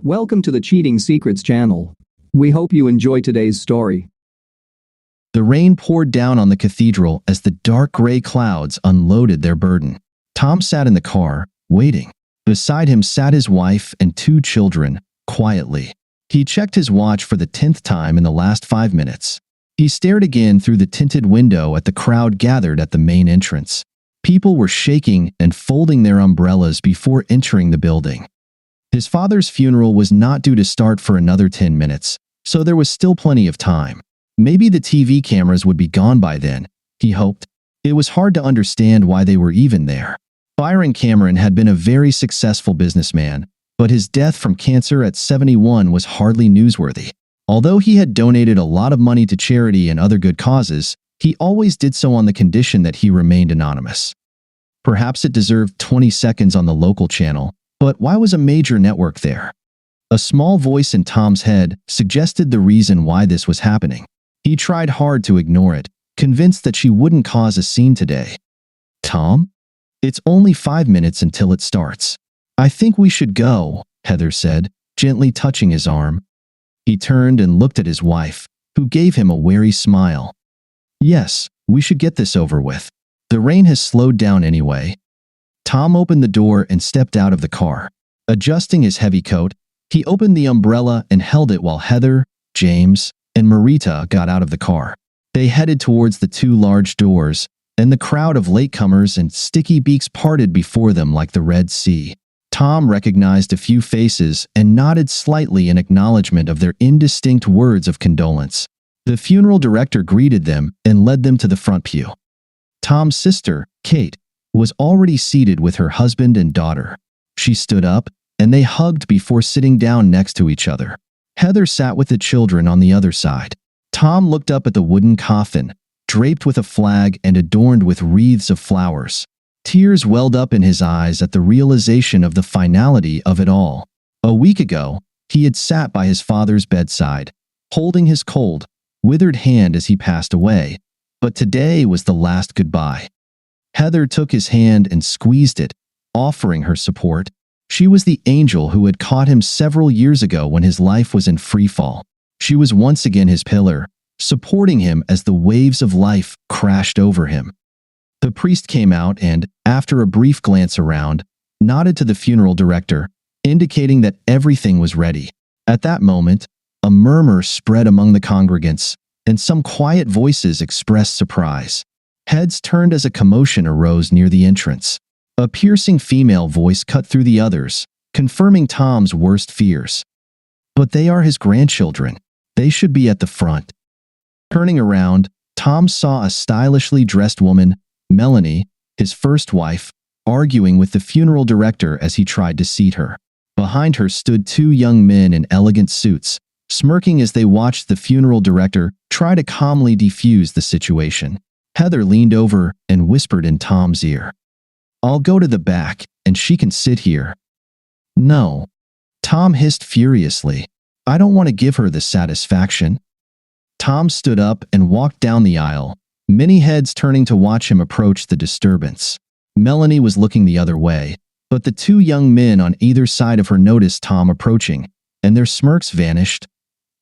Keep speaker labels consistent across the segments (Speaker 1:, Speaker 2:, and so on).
Speaker 1: Welcome to the Cheating Secrets channel. We hope you enjoy today's story.
Speaker 2: The rain poured down on the cathedral as the dark gray clouds unloaded their burden. Tom sat in the car, waiting. Beside him sat his wife and 2 children, quietly. He checked his watch for the 10th time in the last 5 minutes. He stared again through the tinted window at the crowd gathered at the main entrance. People were shaking and folding their umbrellas before entering the building. His father's funeral was not due to start for another 10 minutes, so there was still plenty of time. Maybe the TV cameras would be gone by then, he hoped. It was hard to understand why they were even there. Byron Cameron had been a very successful businessman, but his death from cancer at 71 was hardly newsworthy. Although he had donated a lot of money to charity and other good causes, he always did so on the condition that he remained anonymous. Perhaps it deserved 20 seconds on the local channel, but why was a major network there? A small voice in Tom's head suggested the reason why this was happening. He tried hard to ignore it, convinced that she wouldn't cause a scene today. Tom? It's only 5 minutes until it starts. I think we should go, Heather said, gently touching his arm. He turned and looked at his wife, who gave him a wary smile. Yes, we should get this over with. The rain has slowed down anyway. Tom opened the door and stepped out of the car. Adjusting his heavy coat, he opened the umbrella and held it while Heather, James, and Marita got out of the car. They headed towards the 2 large doors, and the crowd of latecomers and sticky beaks parted before them like the Red Sea. Tom recognized a few faces and nodded slightly in acknowledgement of their indistinct words of condolence. The funeral director greeted them and led them to the front pew. Tom's sister, Kate, was already seated with her husband and daughter. She stood up, and they hugged before sitting down next to each other. Heather sat with the children on the other side. Tom looked up at the wooden coffin, draped with a flag and adorned with wreaths of flowers. Tears welled up in his eyes at the realization of the finality of it all. A week ago, he had sat by his father's bedside, holding his cold, withered hand as he passed away, but today was the last goodbye. Heather took his hand and squeezed it, offering her support. She was the angel who had caught him several years ago when his life was in freefall. She was once again his pillar, supporting him as the waves of life crashed over him. The priest came out and, after a brief glance around, nodded to the funeral director, indicating that everything was ready. At that moment, a murmur spread among the congregants, and some quiet voices expressed surprise. Heads turned as a commotion arose near the entrance. A piercing female voice cut through the others, confirming Tom's worst fears. But they are his grandchildren. They should be at the front. Turning around, Tom saw a stylishly dressed woman, Melanie, his first wife, arguing with the funeral director as he tried to seat her. Behind her stood 2 young men in elegant suits, smirking as they watched the funeral director try to calmly defuse the situation. Heather leaned over and whispered in Tom's ear, "I'll go to the back, and she can sit here." "No." Tom hissed furiously. "I don't want to give her the satisfaction." Tom stood up and walked down the aisle, many heads turning to watch him approach the disturbance. Melanie was looking the other way, but the 2 young men on either side of her noticed Tom approaching, and their smirks vanished.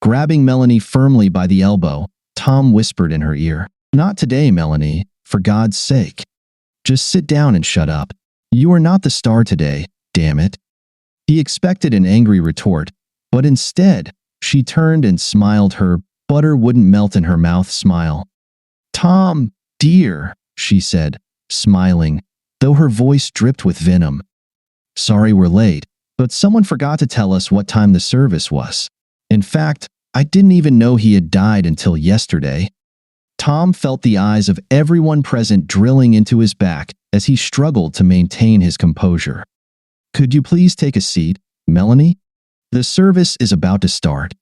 Speaker 2: Grabbing Melanie firmly by the elbow, Tom whispered in her ear, "Not today, Melanie, for God's sake. Just sit down and shut up. You are not the star today, damn it." He expected an angry retort, but instead, she turned and smiled her butter wouldn't melt in her mouth smile. "Tom, dear," she said, smiling, though her voice dripped with venom. "Sorry we're late, but someone forgot to tell us what time the service was. In fact, I didn't even know he had died until yesterday." Tom felt the eyes of everyone present drilling into his back as he struggled to maintain his composure. "Could you please take a seat, Melanie? The service is about to start."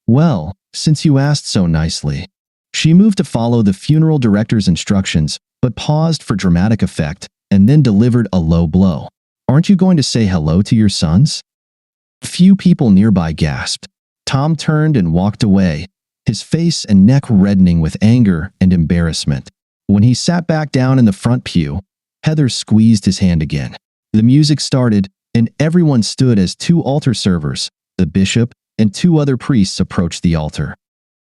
Speaker 2: "Well, since you asked so nicely." She moved to follow the funeral director's instructions, but paused for dramatic effect and then delivered a low blow. "Aren't you going to say hello to your sons?" Few people nearby gasped. Tom turned and walked away, his face and neck reddening with anger and embarrassment. When he sat back down in the front pew, Heather squeezed his hand again. The music started, and everyone stood as 2 altar servers, The bishop and 2 other priests approached the altar.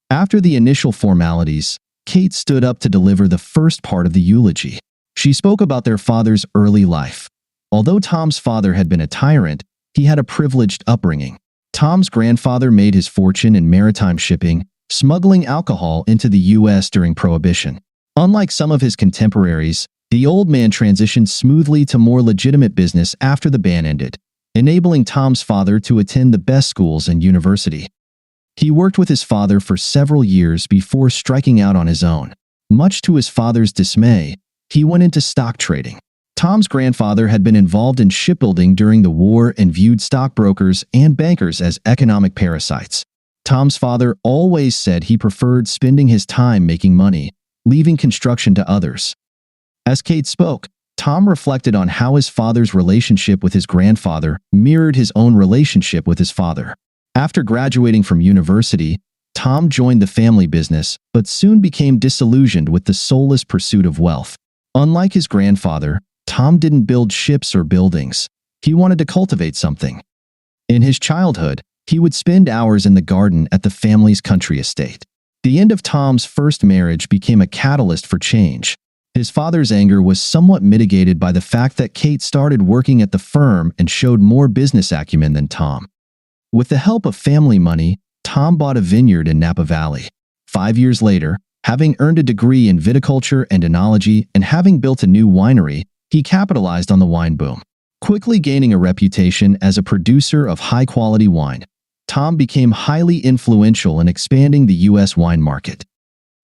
Speaker 2: After the initial formalities, Kate stood up to deliver the first part of the eulogy. She spoke about their father's early life. Although Tom's father had been a tyrant, he had a privileged upbringing. Tom's grandfather made his fortune in maritime shipping, smuggling alcohol into the U.S. during Prohibition. Unlike some of his contemporaries, the old man transitioned smoothly to more legitimate business after the ban ended, enabling Tom's father to attend the best schools and university. He worked with his father for several years before striking out on his own. Much to his father's dismay, he went into stock trading. Tom's grandfather had been involved in shipbuilding during the war and viewed stockbrokers and bankers as economic parasites. Tom's father always said he preferred spending his time making money, leaving construction to others. As Kate spoke, Tom reflected on how his father's relationship with his grandfather mirrored his own relationship with his father. After graduating from university, Tom joined the family business, but soon became disillusioned with the soulless pursuit of wealth. Unlike his grandfather, Tom didn't build ships or buildings. He wanted to cultivate something. In his childhood, he would spend hours in the garden at the family's country estate. The end of Tom's first marriage became a catalyst for change. His father's anger was somewhat mitigated by the fact that Kate started working at the firm and showed more business acumen than Tom. With the help of family money, Tom bought a vineyard in Napa Valley. 5 years later, having earned a degree in viticulture and enology and having built a new winery, he capitalized on the wine boom. Quickly gaining a reputation as a producer of high-quality wine, Tom became highly influential in expanding the U.S. wine market.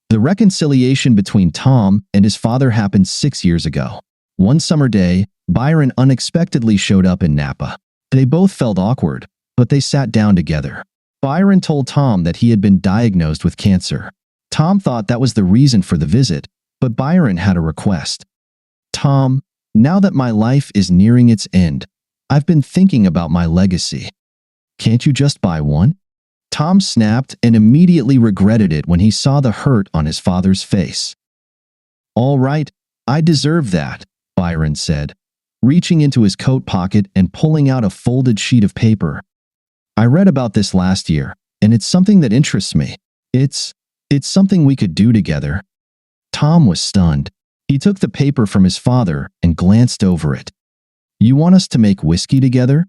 Speaker 2: The reconciliation between Tom and his father happened 6 years ago. One summer day, Byron unexpectedly showed up in Napa. They both felt awkward, but they sat down together. Byron told Tom that he had been diagnosed with cancer. Tom thought that was the reason for the visit, but Byron had a request. "Tom, now that my life is nearing its end, I've been thinking about my legacy. Can't you just buy one?" Tom snapped and immediately regretted it when he saw the hurt on his father's face. "All right, I deserve that," Byron said, reaching into his coat pocket and pulling out a folded sheet of paper. "I read about this last year, and it's something that interests me. It's something we could do together." Tom was stunned. He took the paper from his father and glanced over it. "You want us to make whiskey together?"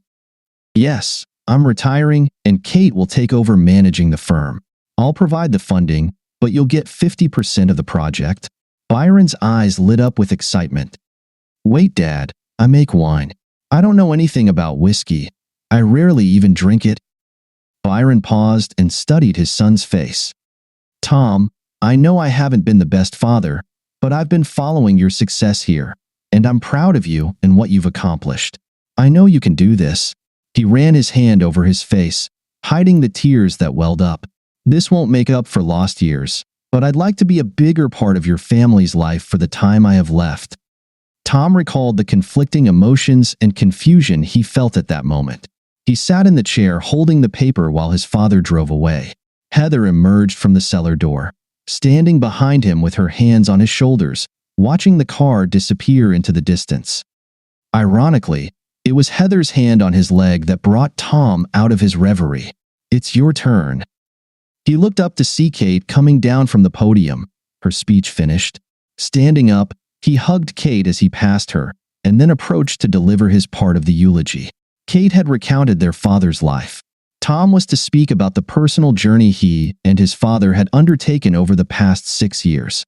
Speaker 2: "Yes. I'm retiring, and Kate will take over managing the firm. I'll provide the funding, but you'll get 50% of the project." Byron's eyes lit up with excitement. "Wait, Dad, I make wine. I don't know anything about whiskey. I rarely even drink it." Byron paused and studied his son's face. "Tom, I know I haven't been the best father, but I've been following your success here, and I'm proud of you and what you've accomplished. I know you can do this." He ran his hand over his face, hiding the tears that welled up. "This won't make up for lost years, but I'd like to be a bigger part of your family's life for the time I have left." Tom recalled the conflicting emotions and confusion he felt at that moment. He sat in the chair holding the paper while his father drove away. Heather emerged from the cellar door, standing behind him with her hands on his shoulders, watching the car disappear into the distance. Ironically, it was Heather's hand on his leg that brought Tom out of his reverie. "It's your turn." He looked up to see Kate coming down from the podium, her speech finished. Standing up, he hugged Kate as he passed her, and then approached to deliver his part of the eulogy. Kate had recounted their father's life. Tom was to speak about the personal journey he and his father had undertaken over the past 6 years.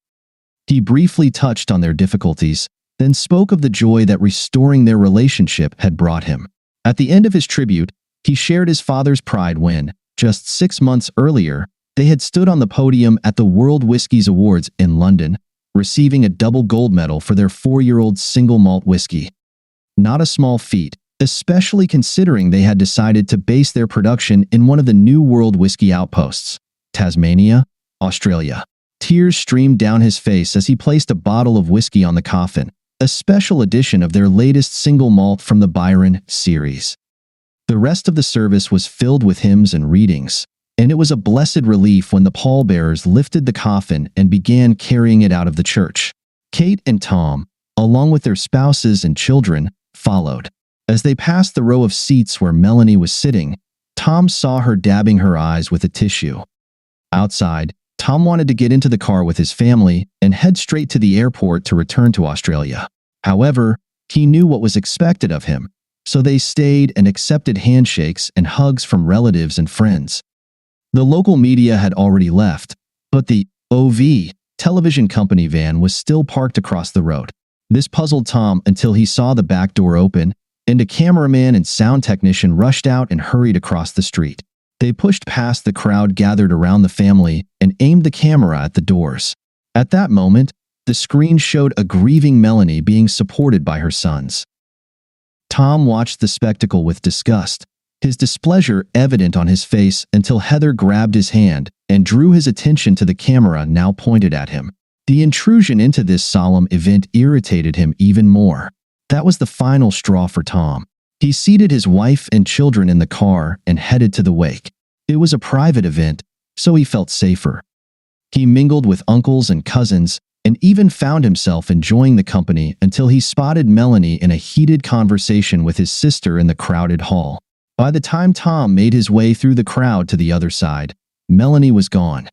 Speaker 2: He briefly touched on their difficulties, then spoke of the joy that restoring their relationship had brought him. At the end of his tribute, he shared his father's pride when, just 6 months earlier, they had stood on the podium at the World Whiskies Awards in London, receiving a double gold medal for their 4-year-old single malt whiskey. Not a small feat, especially considering they had decided to base their production in one of the new world whiskey outposts, Tasmania, Australia. Tears streamed down his face as he placed a bottle of whiskey on the coffin, a special edition of their latest single malt from the Byron series. The rest of the service was filled with hymns and readings, and it was a blessed relief when the pallbearers lifted the coffin and began carrying it out of the church. Kate and Tom, along with their spouses and children, followed. As they passed the row of seats where Melanie was sitting, Tom saw her dabbing her eyes with a tissue. Outside, Tom wanted to get into the car with his family and head straight to the airport to return to Australia. However, he knew what was expected of him, so they stayed and accepted handshakes and hugs from relatives and friends. The local media had already left, but the OV television company van was still parked across the road. This puzzled Tom until he saw the back door open, and a cameraman and sound technician rushed out and hurried across the street. They pushed past the crowd gathered around the family and aimed the camera at the doors. At that moment, the screen showed a grieving Melanie being supported by her sons. Tom watched the spectacle with disgust, his displeasure evident on his face until Heather grabbed his hand and drew his attention to the camera now pointed at him. The intrusion into this solemn event irritated him even more. That was the final straw for Tom. He seated his wife and children in the car and headed to the wake. It was a private event, so he felt safer. He mingled with uncles and cousins and even found himself enjoying the company until he spotted Melanie in a heated conversation with his sister in the crowded hall. By the time Tom made his way through the crowd to the other side, Melanie was gone.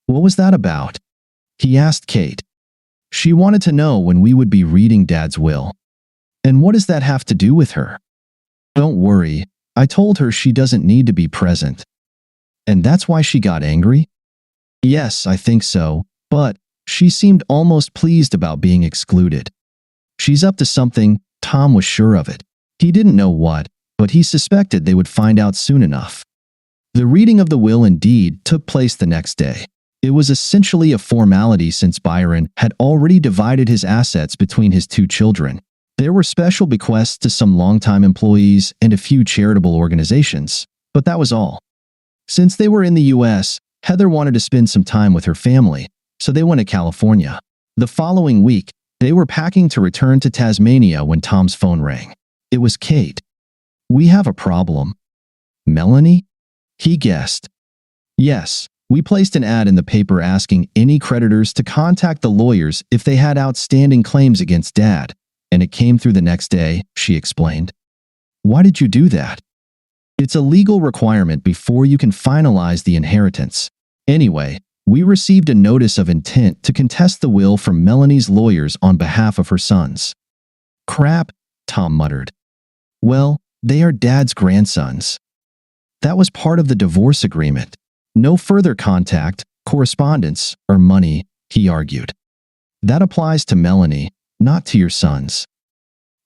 Speaker 2: "What was that about?" he asked Kate. "She wanted to know when we would be reading Dad's will." "And what does that have to do with her?" "Don't worry, I told her she doesn't need to be present." "And that's why she got angry?" "Yes, I think so, but she seemed almost pleased about being excluded." "She's up to something," Tom was sure of it. He didn't know what, but he suspected they would find out soon enough. The reading of the will indeed took place the next day. It was essentially a formality since Byron had already divided his assets between his two children. There were special bequests to some longtime employees and a few charitable organizations, but that was all. Since they were in the U.S., Heather wanted to spend some time with her family, so they went to California. The following week, they were packing to return to Tasmania when Tom's phone rang. It was Kate. "We have a problem." "Melanie?" he guessed. "Yes, we placed an ad in the paper asking any creditors to contact the lawyers if they had outstanding claims against Dad, and it came through the next day," she explained. "Why did you do that?" "It's a legal requirement before you can finalize the inheritance. Anyway, we received a notice of intent to contest the will from Melanie's lawyers on behalf of her sons." "Crap," Tom muttered. "Well, they are Dad's grandsons." "That was part of the divorce agreement. No further contact, correspondence, or money," he argued. "That applies to Melanie, not to your sons."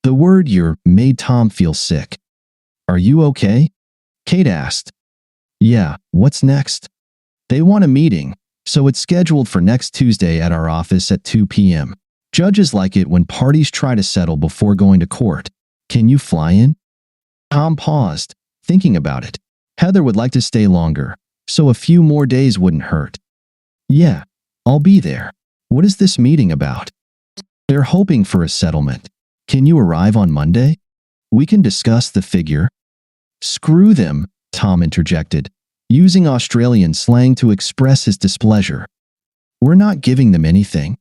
Speaker 2: The word "your" made Tom feel sick. "Are you okay?" Kate asked. "Yeah, what's next?" "They want a meeting, so it's scheduled for next Tuesday at our office at 2 p.m. Judges like it when parties try to settle before going to court. Can you fly in?" Tom paused, thinking about it. Heather would like to stay longer, so a few more days wouldn't hurt. "Yeah, I'll be there. What is this meeting about?" "They're hoping for a settlement. Can you arrive on Monday? We can discuss the figure." "Screw them," Tom interjected, using Australian slang to express his displeasure. "We're not giving them anything."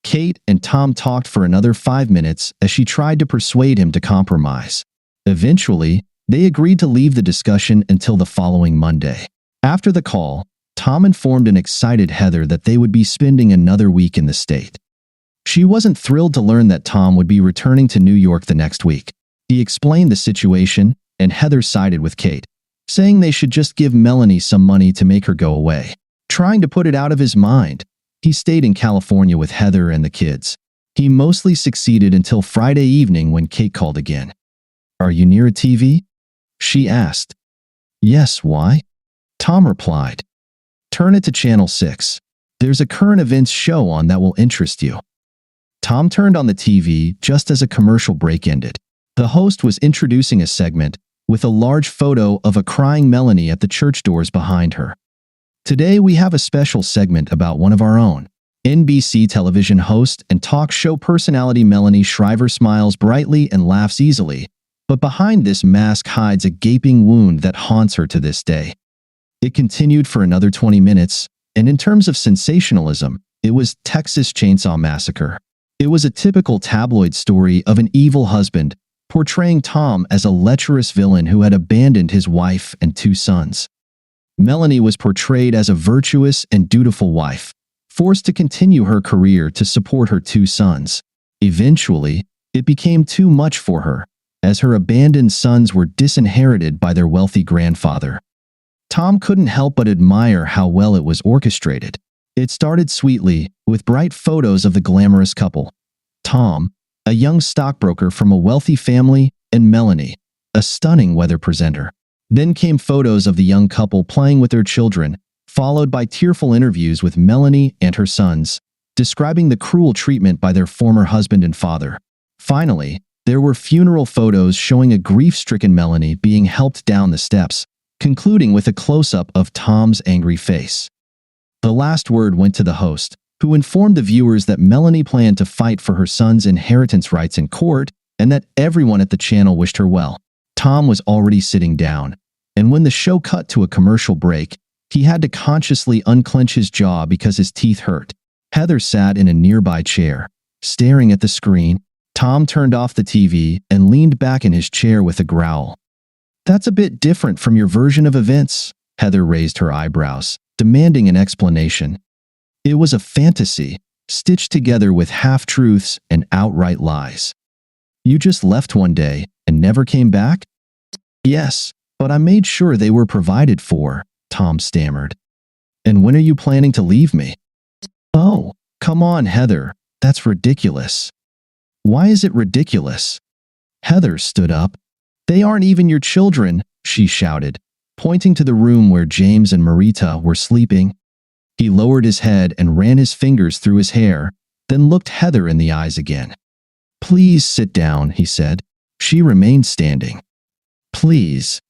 Speaker 2: Kate and Tom talked for another 5 minutes as she tried to persuade him to compromise. Eventually, they agreed to leave the discussion until the following Monday. After the call, Tom informed an excited Heather that they would be spending another week in the state. She wasn't thrilled to learn that Tom would be returning to New York the next week. He explained the situation, and Heather sided with Kate, saying they should just give Melanie some money to make her go away. Trying to put it out of his mind, he stayed in California with Heather and the kids. He mostly succeeded until Friday evening when Kate called again. "Are you near a TV?" she asked. "Yes, why?" Tom replied. "Turn it to Channel 6. There's a current events show on that will interest you." Tom turned on the TV just as a commercial break ended. The host was introducing a segment with a large photo of a crying Melanie at the church doors behind her. "Today we have a special segment about one of our own." NBC television host and talk show personality Melanie Shriver smiles brightly and laughs easily, but behind this mask hides a gaping wound that haunts her to this day. It continued for another 20 minutes, and in terms of sensationalism, it was Texas Chainsaw Massacre. It was a typical tabloid story of an evil husband portraying Tom as a lecherous villain who had abandoned his wife and 2 sons. Melanie was portrayed as a virtuous and dutiful wife, forced to continue her career to support her 2 sons. Eventually, it became too much for her, as her abandoned sons were disinherited by their wealthy grandfather. Tom couldn't help but admire how well it was orchestrated. It started sweetly, with bright photos of the glamorous couple. Tom, a young stockbroker from a wealthy family, and Melanie, a stunning weather presenter. Then came photos of the young couple playing with their children, followed by tearful interviews with Melanie and her sons, describing the cruel treatment by their former husband and father. Finally, there were funeral photos showing a grief-stricken Melanie being helped down the steps, concluding with a close-up of Tom's angry face. The last word went to the host, who informed the viewers that Melanie planned to fight for her son's inheritance rights in court and that everyone at the channel wished her well. Tom was already sitting down, and when the show cut to a commercial break, he had to consciously unclench his jaw because his teeth hurt. Heather sat in a nearby chair, staring at the screen. Tom turned off the TV and leaned back in his chair with a growl. "That's a bit different from your version of events." Heather raised her eyebrows, demanding an explanation. "It was a fantasy, stitched together with half-truths and outright lies." "You just left one day and never came back?" "Yes, but I made sure they were provided for," Tom stammered. "And when are you planning to leave me?" "Oh, come on, Heather. That's ridiculous." "Why is it ridiculous?" Heather stood up. "They aren't even your children," she shouted, pointing to the room where James and Marita were sleeping. He lowered his head and ran his fingers through his hair, then looked Heather in the eyes again. "Please sit down," he said. She remained standing. "Please.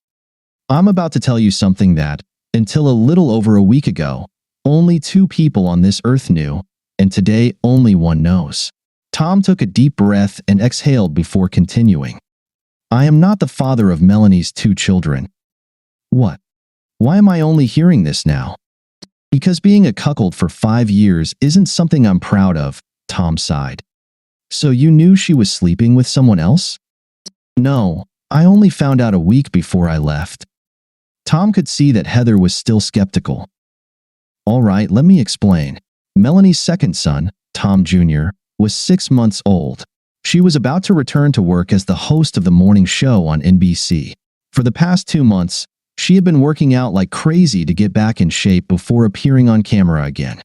Speaker 2: I'm about to tell you something that, until a little over a week ago, only 2 people on this earth knew, and today only one knows." Tom took a deep breath and exhaled before continuing. "I am not the father of Melanie's 2 children." "What? Why am I only hearing this now?" "Because being a cuckold for 5 years isn't something I'm proud of," Tom sighed. "So you knew she was sleeping with someone else?" "No, I only found out a week before I left." Tom could see that Heather was still skeptical. "All right, let me explain. Melanie's second son, Tom Jr., was 6 months old. She was about to return to work as the host of the morning show on NBC. For the past 2 months, she had been working out like crazy to get back in shape before appearing on camera again.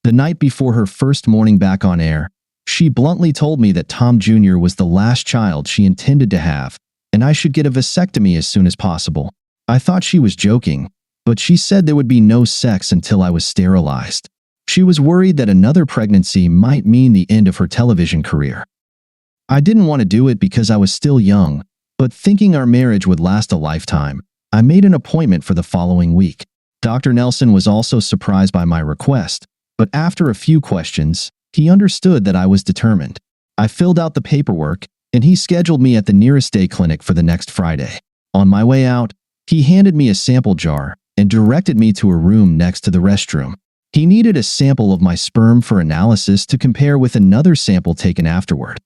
Speaker 2: The night before her first morning back on air, she bluntly told me that Tom Jr. was the last child she intended to have, and I should get a vasectomy as soon as possible. I thought she was joking, but she said there would be no sex until I was sterilized. She was worried that another pregnancy might mean the end of her television career. I didn't want to do it because I was still young, but thinking our marriage would last a lifetime, I made an appointment for the following week. Dr. Nelson was also surprised by my request, but after a few questions, he understood that I was determined. I filled out the paperwork, and he scheduled me at the nearest day clinic for the next Friday. On my way out, he handed me a sample jar and directed me to a room next to the restroom. He needed a sample of my sperm for analysis to compare with another sample taken afterward.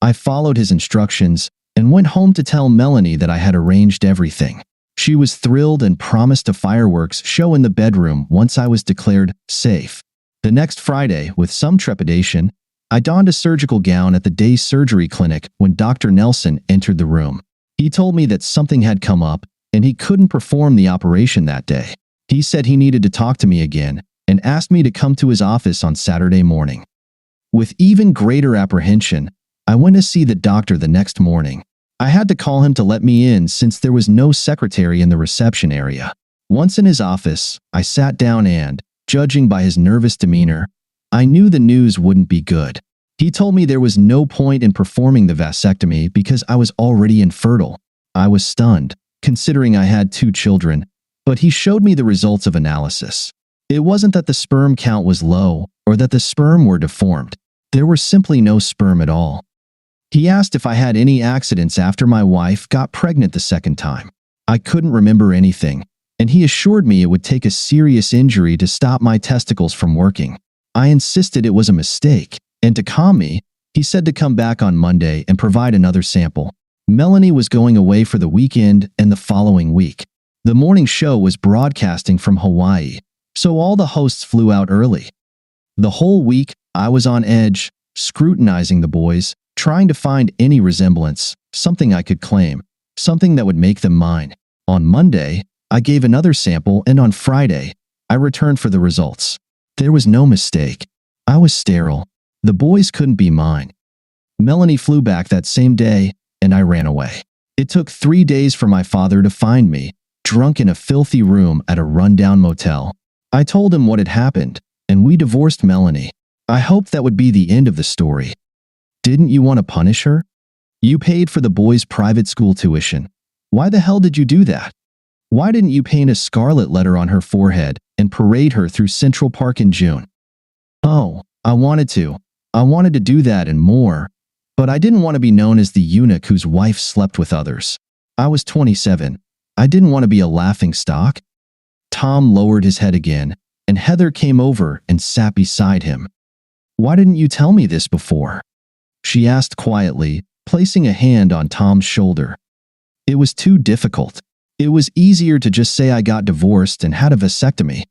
Speaker 2: I followed his instructions and went home to tell Melanie that I had arranged everything. She was thrilled and promised a fireworks show in the bedroom once I was declared safe. The next Friday, with some trepidation, I donned a surgical gown at the day surgery clinic when Dr. Nelson entered the room. He told me that something had come up and he couldn't perform the operation that day. He said he needed to talk to me again and asked me to come to his office on Saturday morning. With even greater apprehension, I went to see the doctor the next morning. I had to call him to let me in since there was no secretary in the reception area. Once in his office, I sat down and, judging by his nervous demeanor, I knew the news wouldn't be good. He told me there was no point in performing the vasectomy because I was already infertile. I was stunned, considering I had 2 children, but he showed me the results of analysis. It wasn't that the sperm count was low or that the sperm were deformed. There were simply no sperm at all. He asked if I had any accidents after my wife got pregnant the second time. I couldn't remember anything, and he assured me it would take a serious injury to stop my testicles from working. I insisted it was a mistake, and to calm me, he said to come back on Monday and provide another sample. Melanie was going away for the weekend and the following week. The morning show was broadcasting from Hawaii, so all the hosts flew out early. The whole week, I was on edge, scrutinizing the boys, trying to find any resemblance, something I could claim, something that would make them mine. On Monday, I gave another sample, and on Friday, I returned for the results. There was no mistake. I was sterile. The boys couldn't be mine. Melanie flew back that same day, and I ran away. It took 3 days for my father to find me, drunk in a filthy room at a rundown motel. I told him what had happened, and we divorced Melanie. I hoped that would be the end of the story. Didn't you want to punish her? You paid for the boys' private school tuition. Why the hell did you do that? Why didn't you paint a scarlet letter on her forehead and parade her through Central Park in June? Oh, I wanted to. I wanted to do that and more. But I didn't want to be known as the eunuch whose wife slept with others. I was 27. I didn't want to be a laughing stock. Tom lowered his head again, and Heather came over and sat beside him. Why didn't you tell me this before? She asked quietly, placing a hand on Tom's shoulder. It was too difficult. It was easier to just say I got divorced and had a vasectomy.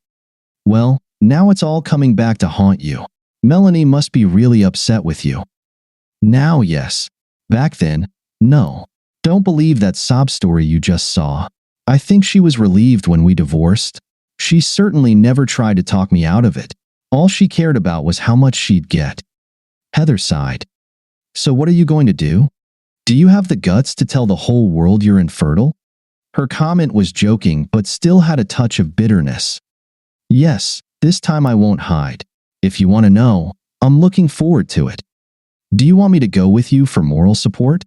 Speaker 2: Well, now it's all coming back to haunt you. Melanie must be really upset with you. Now, yes. Back then, no. Don't believe that sob story you just saw. I think she was relieved when we divorced. She certainly never tried to talk me out of it. All she cared about was how much she'd get. Heather sighed. So what are you going to do? Do you have the guts to tell the whole world you're infertile? Her comment was joking but still had a touch of bitterness. Yes, this time I won't hide. If you want to know, I'm looking forward to it. Do you want me to go with you for moral support?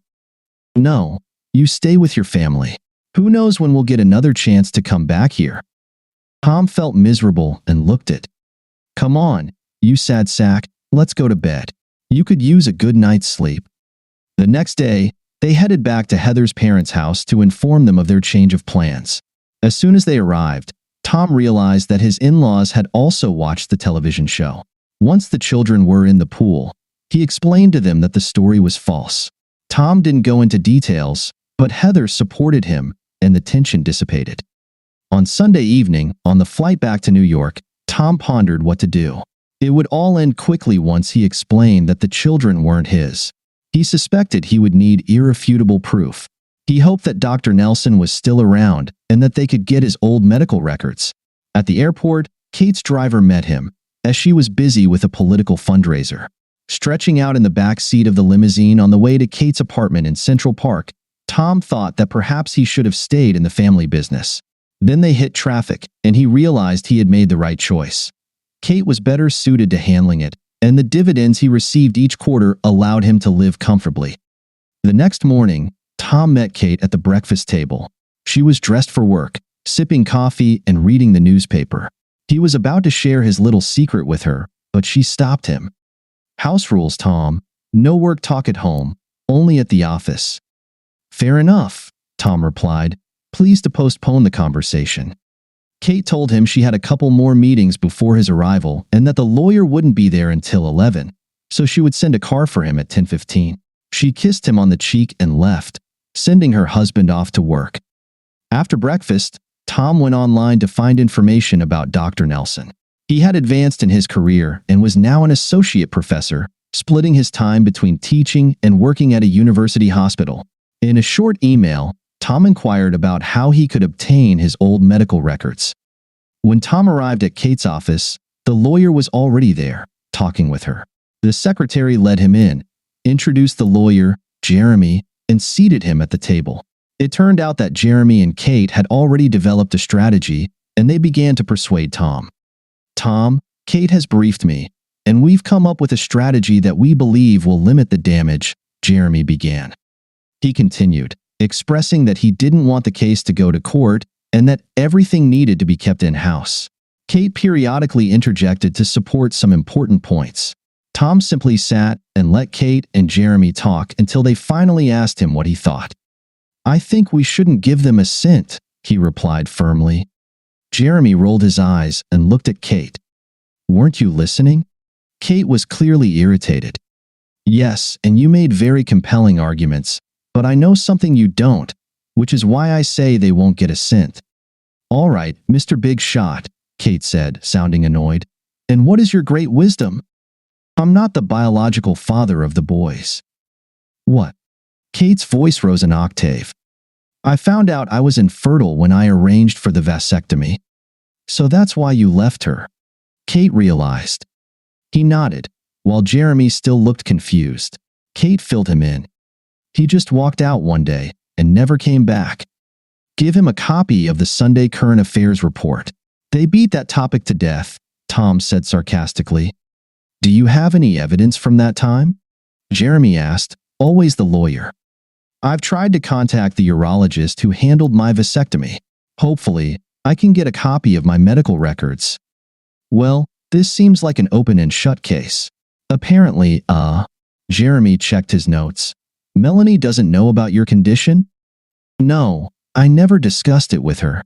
Speaker 2: No, you stay with your family. Who knows when we'll get another chance to come back here? Tom felt miserable and looked at. Come on, you sad sack, let's go to bed. You could use a good night's sleep. The next day, they headed back to Heather's parents' house to inform them of their change of plans. As soon as they arrived, Tom realized that his in-laws had also watched the television show. Once the children were in the pool, he explained to them that the story was false. Tom didn't go into details, but Heather supported him, and the tension dissipated. On Sunday evening, on the flight back to New York, Tom pondered what to do. It would all end quickly once he explained that the children weren't his. He suspected he would need irrefutable proof. He hoped that Dr. Nelson was still around and that they could get his old medical records. At the airport, Kate's driver met him, as she was busy with a political fundraiser. Stretching out in the back seat of the limousine on the way to Kate's apartment in Central Park, Tom thought that perhaps he should have stayed in the family business. Then they hit traffic, and he realized he had made the right choice. Kate was better suited to handling it, and the dividends he received each quarter allowed him to live comfortably. The next morning, Tom met Kate at the breakfast table. She was dressed for work, sipping coffee and reading the newspaper. He was about to share his little secret with her, but she stopped him. House rules, Tom. No work talk at home, only at the office. Fair enough, Tom replied, pleased to postpone the conversation. Kate told him she had a couple more meetings before his arrival and that the lawyer wouldn't be there until 11, so she would send a car for him at 10:15. She kissed him on the cheek and left, sending her husband off to work. After breakfast, Tom went online to find information about Dr. Nelson. He had advanced in his career and was now an associate professor, splitting his time between teaching and working at a university hospital. In a short email, Tom inquired about how he could obtain his old medical records. When Tom arrived at Kate's office, the lawyer was already there, talking with her. The secretary led him in, introduced the lawyer, Jeremy, and seated him at the table. It turned out that Jeremy and Kate had already developed a strategy, and they began to persuade Tom. Tom, Kate has briefed me, and we've come up with a strategy that we believe will limit the damage, Jeremy began. He continued, expressing that he didn't want the case to go to court and that everything needed to be kept in-house. Kate periodically interjected to support some important points. Tom simply sat and let Kate and Jeremy talk until they finally asked him what he thought. I think we shouldn't give them a cent, he replied firmly. Jeremy rolled his eyes and looked at Kate. Weren't you listening? Kate was clearly irritated. Yes, and you made very compelling arguments, But I know something you don't, which is why I say they won't get a cent. All right, Mr. Big Shot, Kate said, sounding annoyed. And what is your great wisdom? I'm not the biological father of the boys. What? Kate's voice rose an octave. I found out I was infertile when I arranged for the vasectomy. So that's why you left her. Kate realized. He nodded, while Jeremy still looked confused. Kate filled him in. He just walked out one day and never came back. Give him a copy of the Sunday Current Affairs report. They beat that topic to death, Tom said sarcastically. Do you have any evidence from that time? Jeremy asked, always the lawyer. I've tried to contact the urologist who handled my vasectomy. Hopefully, I can get a copy of my medical records. Well, this seems like an open and shut case. Apparently, Jeremy checked his notes. Melanie doesn't know about your condition? No, I never discussed it with her.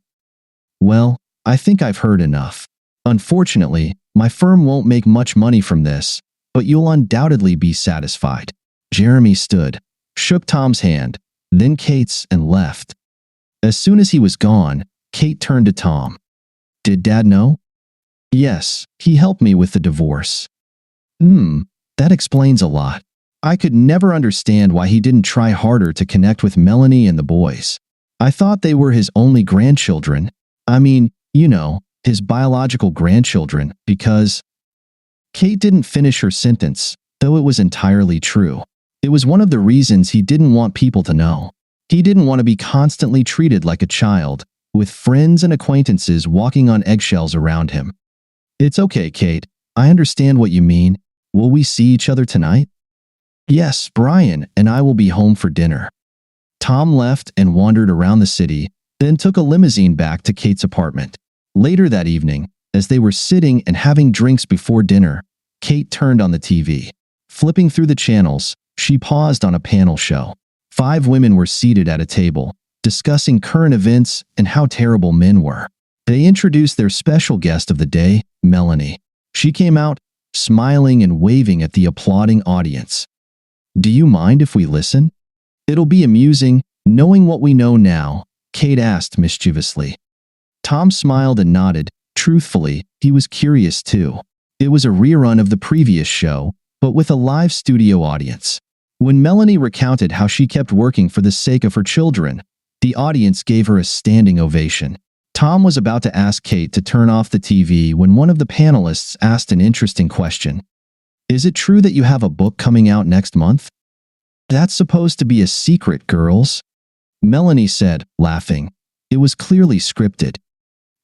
Speaker 2: Well, I think I've heard enough. Unfortunately, my firm won't make much money from this, but you'll undoubtedly be satisfied. Jeremy stood, shook Tom's hand, then Kate's, and left. As soon as he was gone, Kate turned to Tom. Did Dad know? Yes, he helped me with the divorce. That explains a lot. I could never understand why he didn't try harder to connect with Melanie and the boys. I thought they were his only grandchildren. I mean, his biological grandchildren, because… Kate didn't finish her sentence, though it was entirely true. It was one of the reasons he didn't want people to know. He didn't want to be constantly treated like a child, with friends and acquaintances walking on eggshells around him. It's okay, Kate. I understand what you mean. Will we see each other tonight? Yes, Brian and I will be home for dinner. Tom left and wandered around the city, then took a limousine back to Kate's apartment. Later that evening, as they were sitting and having drinks before dinner, Kate turned on the TV. Flipping through the channels, she paused on a panel show. 5 women were seated at a table, discussing current events and how terrible men were. They introduced their special guest of the day, Melanie. She came out, smiling and waving at the applauding audience. Do you mind if we listen? It'll be amusing, knowing what we know now, Kate asked mischievously. Tom smiled and nodded. Truthfully, he was curious too. It was a rerun of the previous show, but with a live studio audience. When Melanie recounted how she kept working for the sake of her children, the audience gave her a standing ovation. Tom was about to ask Kate to turn off the TV when one of the panelists asked an interesting question. Is it true that you have a book coming out next month? That's supposed to be a secret, girls. Melanie said, laughing. It was clearly scripted.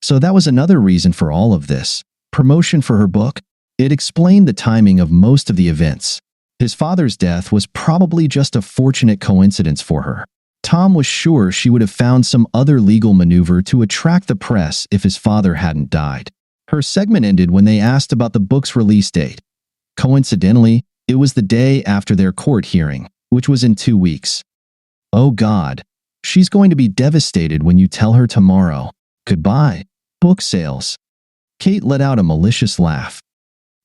Speaker 2: So that was another reason for all of this. Promotion for her book? It explained the timing of most of the events. His father's death was probably just a fortunate coincidence for her. Tom was sure she would have found some other legal maneuver to attract the press if his father hadn't died. Her segment ended when they asked about the book's release date. Coincidentally, it was the day after their court hearing, which was in 2 weeks. Oh God, she's going to be devastated when you tell her tomorrow. Goodbye. Book sales. Kate let out a malicious laugh.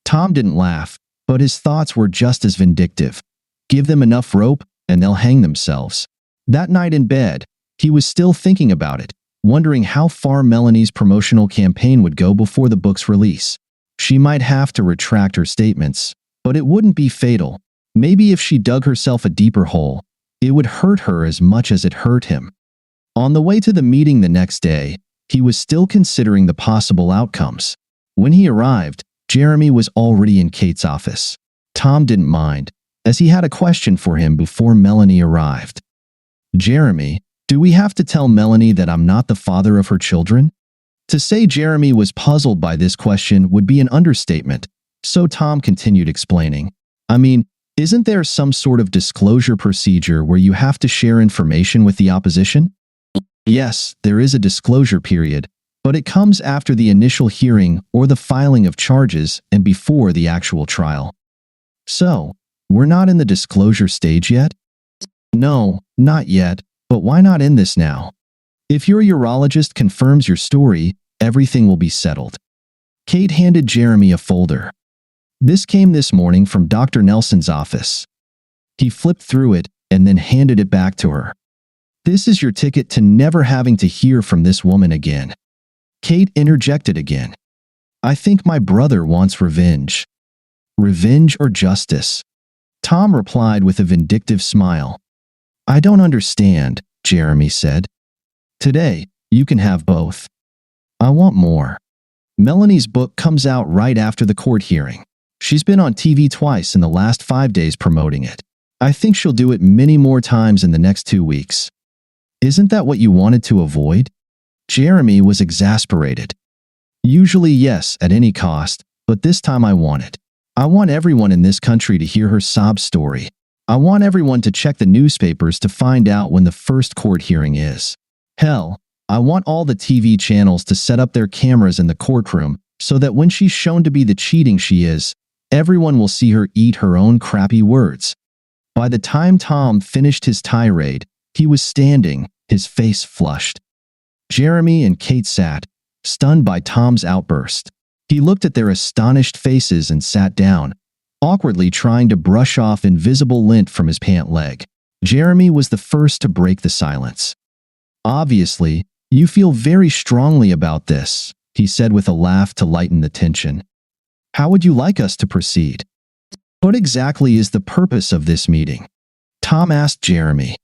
Speaker 2: Tom didn't laugh, but his thoughts were just as vindictive. Give them enough rope, and they'll hang themselves. That night in bed, he was still thinking about it, wondering how far Melanie's promotional campaign would go before the book's release. She might have to retract her statements, but it wouldn't be fatal. Maybe if she dug herself a deeper hole, it would hurt her as much as it hurt him. On the way to the meeting the next day, he was still considering the possible outcomes. When he arrived, Jeremy was already in Kate's office. Tom didn't mind, as he had a question for him before Melanie arrived. Jeremy, do we have to tell Melanie that I'm not the father of her children? To say Jeremy was puzzled by this question would be an understatement, so Tom continued explaining. I mean, isn't there some sort of disclosure procedure where you have to share information with the opposition? Yes, there is a disclosure period, but it comes after the initial hearing or the filing of charges and before the actual trial. So, we're not in the disclosure stage yet? No, not yet, but why not end this now? If your urologist confirms your story, everything will be settled. Kate handed Jeremy a folder. This came this morning from Dr. Nelson's office. He flipped through it and then handed it back to her. "This is your ticket to never having to hear from this woman again." Kate interjected again. "I think my brother wants revenge." "Revenge or justice?" Tom replied with a vindictive smile. "I don't understand," Jeremy said. "Today, you can have both." "I want more." Melanie's book comes out right after the court hearing. She's been on TV twice in the last 5 days promoting it. I think she'll do it many more times in the next 2 weeks. "Isn't that what you wanted to avoid?" Jeremy was exasperated. "Usually yes, at any cost, but this time I want it. I want everyone in this country to hear her sob story. I want everyone to check the newspapers to find out when the first court hearing is. Hell, I want all the TV channels to set up their cameras in the courtroom so that when she's shown to be the cheating she is, everyone will see her eat her own crappy words." By the time Tom finished his tirade, he was standing, his face flushed. Jeremy and Kate sat, stunned by Tom's outburst. He looked at their astonished faces and sat down, awkwardly trying to brush off invisible lint from his pant leg. Jeremy was the first to break the silence. "Obviously, you feel very strongly about this," he said with a laugh to lighten the tension. "How would you like us to proceed?" "What exactly is the purpose of this meeting?" Tom asked Jeremy.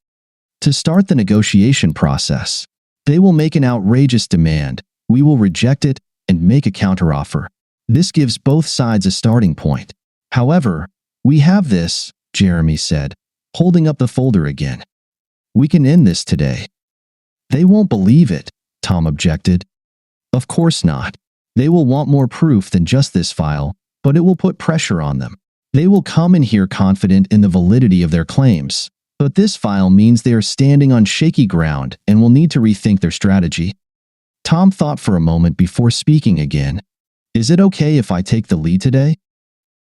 Speaker 2: "To start the negotiation process. They will make an outrageous demand, we will reject it, and make a counteroffer. This gives both sides a starting point. However, we have this," Jeremy said, holding up the folder again. "We can end this today." "They won't believe it," Tom objected. "Of course not. They will want more proof than just this file, but it will put pressure on them. They will come in here confident in the validity of their claims, but this file means they are standing on shaky ground and will need to rethink their strategy." Tom thought for a moment before speaking again. "Is it okay if I take the lead today?"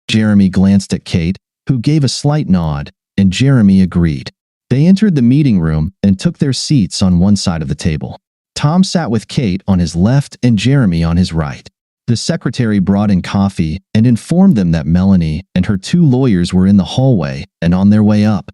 Speaker 2: Jeremy glanced at Kate, who gave a slight nod, and Jeremy agreed. They entered the meeting room and took their seats on one side of the table. Tom sat with Kate on his left and Jeremy on his right. The secretary brought in coffee and informed them that Melanie and her 2 lawyers were in the hallway and on their way up.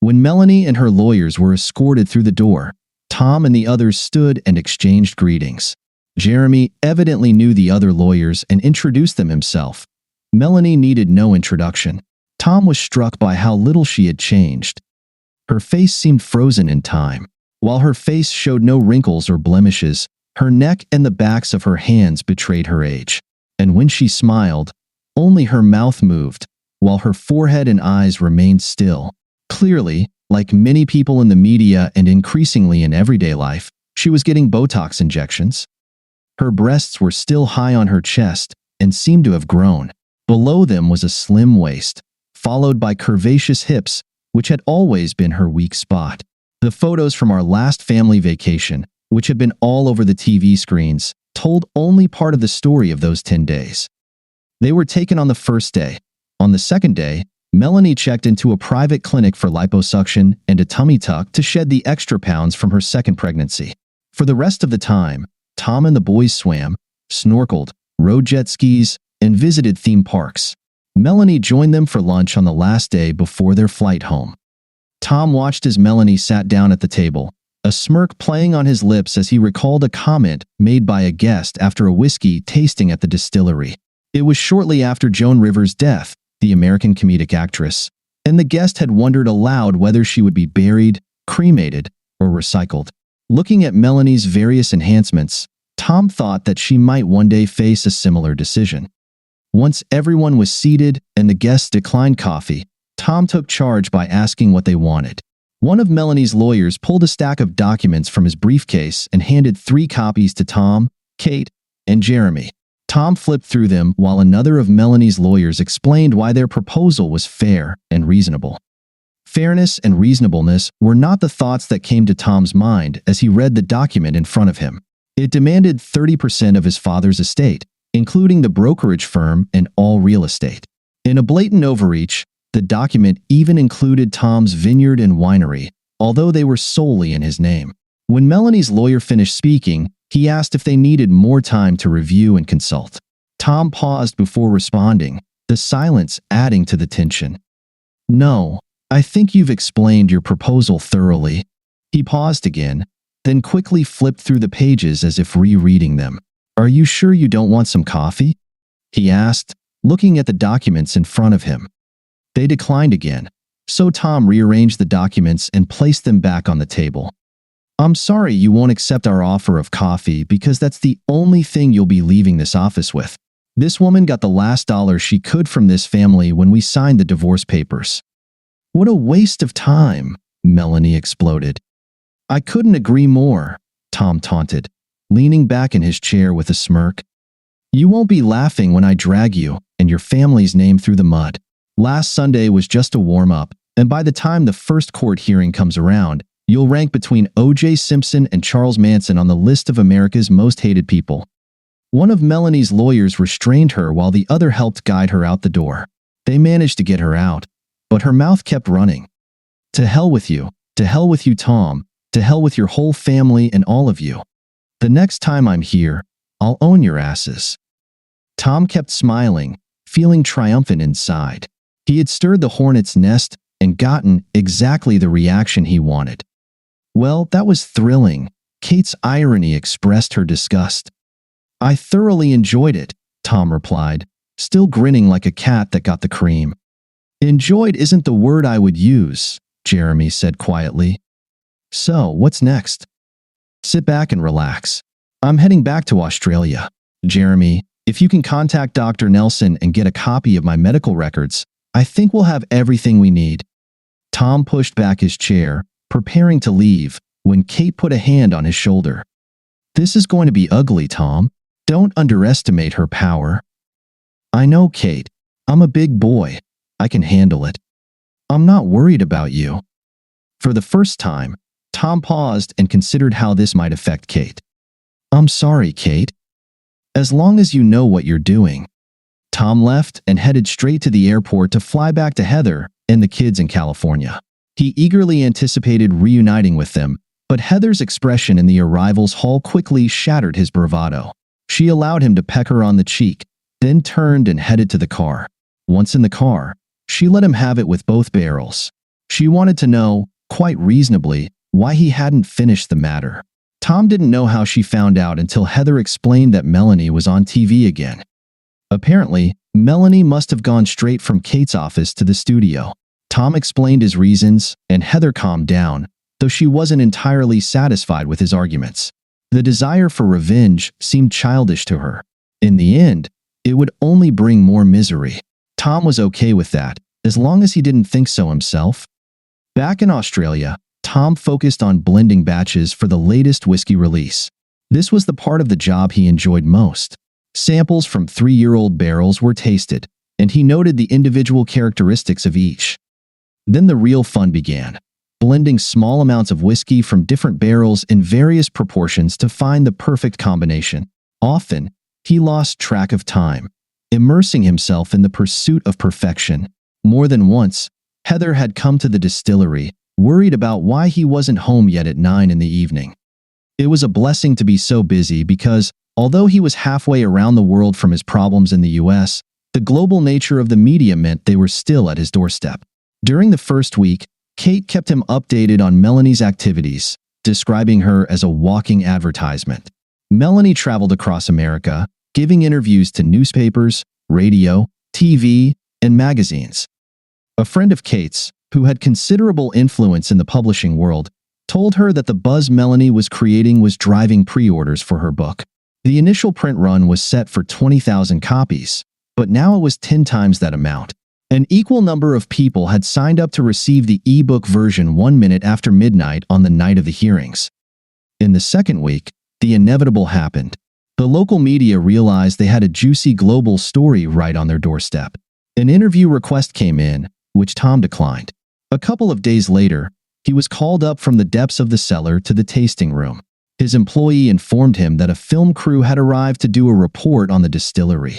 Speaker 2: When Melanie and her lawyers were escorted through the door, Tom and the others stood and exchanged greetings. Jeremy evidently knew the other lawyers and introduced them himself. Melanie needed no introduction. Tom was struck by how little she had changed. Her face seemed frozen in time. While her face showed no wrinkles or blemishes, her neck and the backs of her hands betrayed her age. And when she smiled, only her mouth moved, while her forehead and eyes remained still. Clearly, like many people in the media and increasingly in everyday life, she was getting Botox injections. Her breasts were still high on her chest and seemed to have grown. Below them was a slim waist, followed by curvaceous hips, which had always been her weak spot. The photos from our last family vacation, which had been all over the TV screens, told only part of the story of those 10 days. They were taken on the first day. On the second day, Melanie checked into a private clinic for liposuction and a tummy tuck to shed the extra pounds from her second pregnancy. For the rest of the time, Tom and the boys swam, snorkeled, rode jet skis, and visited theme parks. Melanie joined them for lunch on the last day before their flight home. Tom watched as Melanie sat down at the table, a smirk playing on his lips as he recalled a comment made by a guest after a whiskey tasting at the distillery. It was shortly after Joan Rivers' death, the American comedic actress, and the guest had wondered aloud whether she would be buried, cremated, or recycled. Looking at Melanie's various enhancements, Tom thought that she might one day face a similar decision. Once everyone was seated and the guests declined coffee, Tom took charge by asking what they wanted. One of Melanie's lawyers pulled a stack of documents from his briefcase and handed 3 copies to Tom, Kate, and Jeremy. Tom flipped through them while another of Melanie's lawyers explained why their proposal was fair and reasonable. Fairness and reasonableness were not the thoughts that came to Tom's mind as he read the document in front of him. It demanded 30% of his father's estate, including the brokerage firm and all real estate. In a blatant overreach, the document even included Tom's vineyard and winery, although they were solely in his name. When Melanie's lawyer finished speaking, he asked if they needed more time to review and consult. Tom paused before responding, the silence adding to the tension. "No, I think you've explained your proposal thoroughly. He paused again, then quickly flipped through the pages as if rereading them. Are you sure you don't want some coffee? He asked, looking at the documents in front of him. They declined again, so Tom rearranged the documents and placed them back on the table. I'm sorry you won't accept our offer of coffee because that's the only thing you'll be leaving this office with. This woman got the last dollar she could from this family when we signed the divorce papers. What a waste of time, Melanie exploded. I couldn't agree more, Tom taunted, leaning back in his chair with a smirk. You won't be laughing when I drag you and your family's name through the mud. Last Sunday was just a warm-up, and by the time the first court hearing comes around, you'll rank between O.J. Simpson and Charles Manson on the list of America's most hated people. One of Melanie's lawyers restrained her while the other helped guide her out the door. They managed to get her out, but her mouth kept running. To hell with you, Tom, to hell with your whole family and all of you. The next time I'm here, I'll own your asses. Tom kept smiling, feeling triumphant inside. He had stirred the hornet's nest and gotten exactly the reaction he wanted. Well, that was thrilling. Kate's irony expressed her disgust. I thoroughly enjoyed it, Tom replied, still grinning like a cat that got the cream. Enjoyed isn't the word I would use, Jeremy said quietly. So, what's next? Sit back and relax. I'm heading back to Australia. Jeremy, if you can contact Dr. Nelson and get a copy of my medical records, I think we'll have everything we need. Tom pushed back his chair, preparing to leave, when Kate put a hand on his shoulder. This is going to be ugly, Tom. Don't underestimate her power. I know, Kate. I'm a big boy. I can handle it. I'm not worried about you. For the first time, Tom paused and considered how this might affect Kate. I'm sorry, Kate. As long as you know what you're doing. Tom left and headed straight to the airport to fly back to Heather and the kids in California. He eagerly anticipated reuniting with them, but Heather's expression in the arrivals hall quickly shattered his bravado. She allowed him to peck her on the cheek, then turned and headed to the car. Once in the car, she let him have it with both barrels. She wanted to know, quite reasonably, why he hadn't finished the matter. Tom didn't know how she found out until Heather explained that Melanie was on TV again. Apparently, Melanie must have gone straight from Kate's office to the studio. Tom explained his reasons, and Heather calmed down, though she wasn't entirely satisfied with his arguments. The desire for revenge seemed childish to her. In the end, it would only bring more misery. Tom was okay with that, as long as he didn't think so himself. Back in Australia, Tom focused on blending batches for the latest whiskey release. This was the part of the job he enjoyed most. Samples from 3-year-old barrels were tasted, and he noted the individual characteristics of each. Then the real fun began, blending small amounts of whiskey from different barrels in various proportions to find the perfect combination. Often, he lost track of time, immersing himself in the pursuit of perfection. More than once, Heather had come to the distillery, worried about why he wasn't home yet at 9 in the evening. It was a blessing to be so busy because, although he was halfway around the world from his problems in the US, the global nature of the media meant they were still at his doorstep. During the first week, Kate kept him updated on Melanie's activities, describing her as a walking advertisement. Melanie traveled across America, giving interviews to newspapers, radio, TV, and magazines. A friend of Kate's, who had considerable influence in the publishing world, told her that the buzz Melanie was creating was driving pre-orders for her book. The initial print run was set for 20,000 copies, but now it was 10 times that amount. An equal number of people had signed up to receive the e-book version 1 minute after midnight on the night of the hearings. In the second week, the inevitable happened. The local media realized they had a juicy global story right on their doorstep. An interview request came in, which Tom declined. A couple of days later, he was called up from the depths of the cellar to the tasting room. His employee informed him that a film crew had arrived to do a report on the distillery.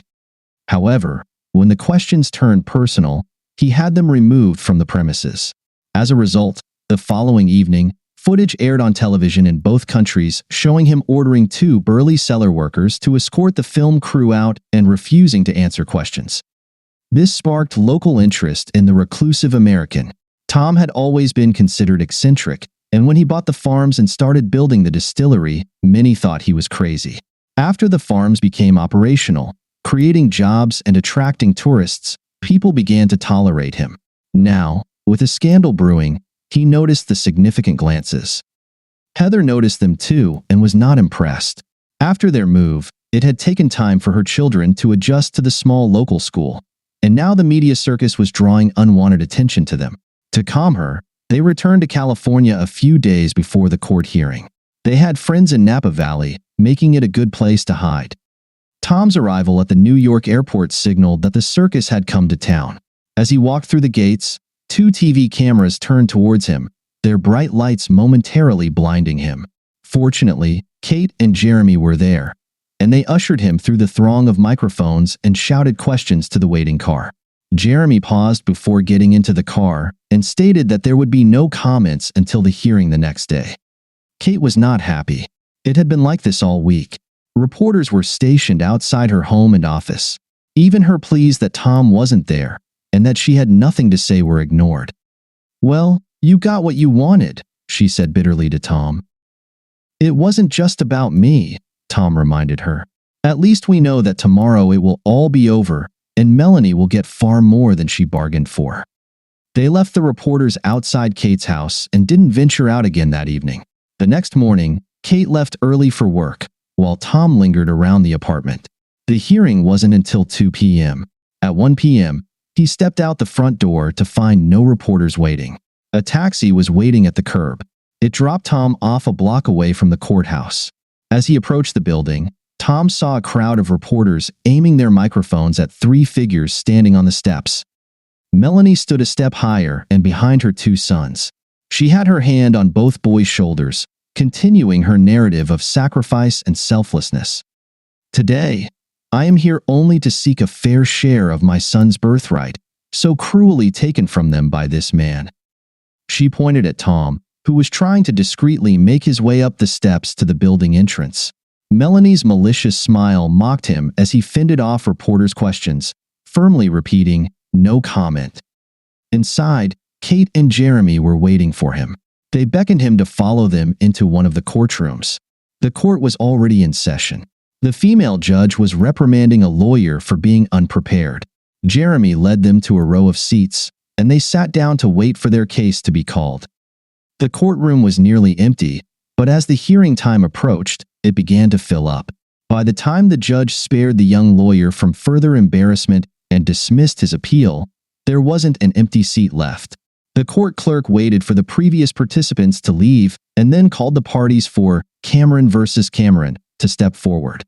Speaker 2: However, when the questions turned personal, he had them removed from the premises. As a result, the following evening, footage aired on television in both countries showing him ordering 2 burly cellar workers to escort the film crew out and refusing to answer questions. This sparked local interest in the reclusive American. Tom had always been considered eccentric, and when he bought the farms and started building the distillery, many thought he was crazy. After the farms became operational, creating jobs and attracting tourists, people began to tolerate him. Now, with a scandal brewing, he noticed the significant glances. Heather noticed them too and was not impressed. After their move, it had taken time for her children to adjust to the small local school, and now the media circus was drawing unwanted attention to them. To calm her, they returned to California a few days before the court hearing. They had friends in Napa Valley, making it a good place to hide. Tom's arrival at the New York airport signaled that the circus had come to town. As he walked through the gates, 2 TV cameras turned towards him, their bright lights momentarily blinding him. Fortunately, Kate and Jeremy were there, and they ushered him through the throng of microphones and shouted questions to the waiting car. Jeremy paused before getting into the car and stated that there would be no comments until the hearing the next day. Kate was not happy. It had been like this all week. Reporters were stationed outside her home and office. Even her pleas that Tom wasn't there and that she had nothing to say were ignored. "Well, you got what you wanted," she said bitterly to Tom. "It wasn't just about me," Tom reminded her. "At least we know that tomorrow it will all be over and Melanie will get far more than she bargained for." They left the reporters outside Kate's house and didn't venture out again that evening. The next morning, Kate left early for work, while Tom lingered around the apartment. The hearing wasn't until 2 p.m. At 1 p.m., he stepped out the front door to find no reporters waiting. A taxi was waiting at the curb. It dropped Tom off a block away from the courthouse. As he approached the building, Tom saw a crowd of reporters aiming their microphones at 3 figures standing on the steps. Melanie stood a step higher and behind her 2 sons. She had her hand on both boys' shoulders, continuing her narrative of sacrifice and selflessness. "Today, I am here only to seek a fair share of my son's birthright, so cruelly taken from them by this man." She pointed at Tom, who was trying to discreetly make his way up the steps to the building entrance. Melanie's malicious smile mocked him as he fended off reporters' questions, firmly repeating, "No comment." Inside, Kate and Jeremy were waiting for him. They beckoned him to follow them into one of the courtrooms. The court was already in session. The female judge was reprimanding a lawyer for being unprepared. Jeremy led them to a row of seats, and they sat down to wait for their case to be called. The courtroom was nearly empty, but as the hearing time approached, it began to fill up. By the time the judge spared the young lawyer from further embarrassment and dismissed his appeal, there wasn't an empty seat left. The court clerk waited for the previous participants to leave and then called the parties for Cameron versus Cameron to step forward.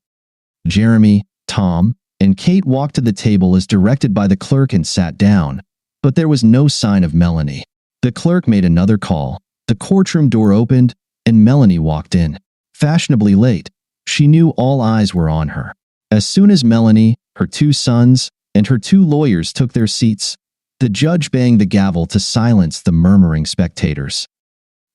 Speaker 2: Jeremy, Tom, and Kate walked to the table as directed by the clerk and sat down, but there was no sign of Melanie. The clerk made another call. The courtroom door opened, and Melanie walked in. Fashionably late, she knew all eyes were on her. As soon as Melanie, her 2 sons, and her 2 lawyers took their seats, the judge banged the gavel to silence the murmuring spectators.